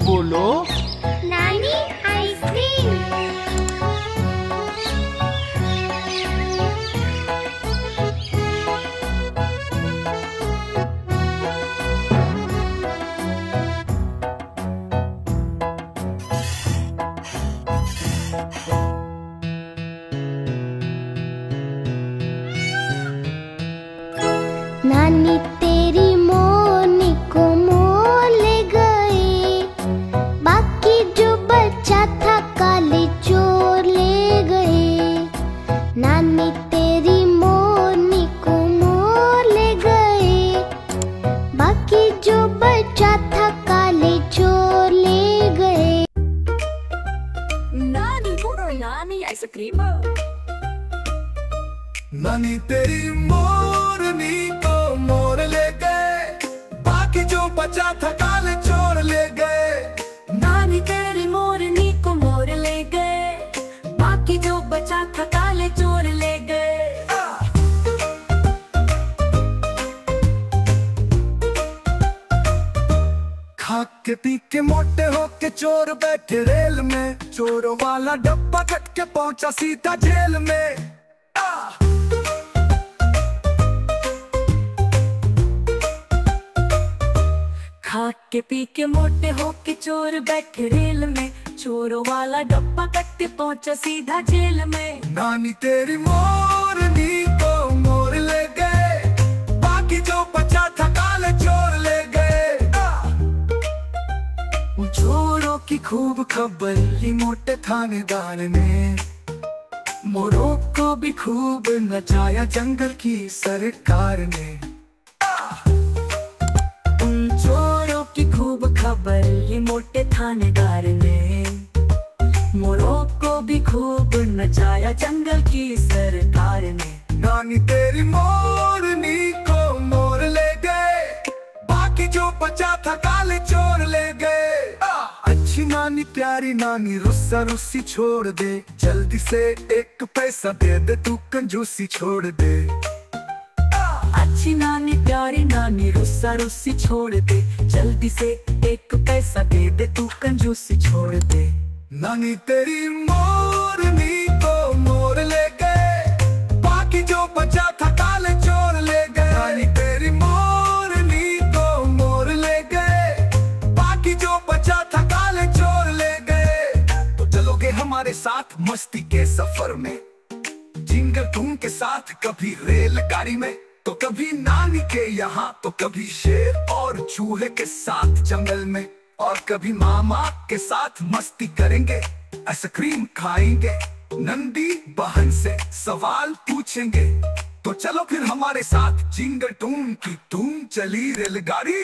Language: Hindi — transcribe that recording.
बोलो। नानी आइसक्रीम। नानी तेरी मोरनी को मोर ले गए, बाकी जो बचा था काले चोर ले गए। नानी तेरी मोरनी को मोर ले गए, बाकी जो बचा था काले चोर ले गए। नानी बोलो नानी आइसक्रीम। नानी तेरी मोरनी को मोर ले गए, बाकी जो बचा था काले चोर ले गए। नानी तेरी मोरनी को मोर ले गए, बाकी जो बचा था काले चोर ले गए। खा के पी के मोटे होके चोर बैठे रेल में, चोरों वाला डब्बा कट के पहुंचा सीधा जेल में। खा के पी के मोटे होके चोर बैठे रेल में, चोरों वाला डब्बा कट के पहुंचा सीधा जेल में। नानी तेरी मोरनी को मोर ले गए, बाकी जो बचा था काले चोर ले गए। चोरों की खूब खबर ली मोटे थानेदार ने, मोरों को भी खूब नचाया जंगल की सरकार ने। चोरों की खूब खबर ली मोटे थानेदार ने, मोरों को भी खूब नचाया जंगल की सरकार ने। नानी तेरी मोरनी को मोर ले गए, बाकी जो बचा था काले चोर ले गए। अच्छी नानी प्यारी नानी रुस्सा रुस्सी छोड़ दे, जल्दी से एक पैसा दे दे तू कंजूसी छोड़ दे। अच्छी नानी प्यारी नानी रुस्सा रुस्सी छोड़ दे, जल्दी से एक पैसा दे दे तू कंजूसी छोड़ दे। नानी तेरी मोरनी को मोर ले गए, बाकी जो बचा था काले चोर ले गए। नानी तेरी मोरनी को मोर ले गए, बाकी जो बचा था काले चोर ले गए। तो चलोगे हमारे साथ मस्ती के सफर में, जिंगल टून के साथ कभी रेलगाड़ी में, तो कभी नानी के यहाँ, तो कभी शेर और चूहे के साथ जंगल में, और कभी मामा के साथ मस्ती करेंगे, आइसक्रीम खाएंगे, नंदी बहन से सवाल पूछेंगे। तो चलो फिर हमारे साथ जिंगल टून की धूम चली रेलगाड़ी।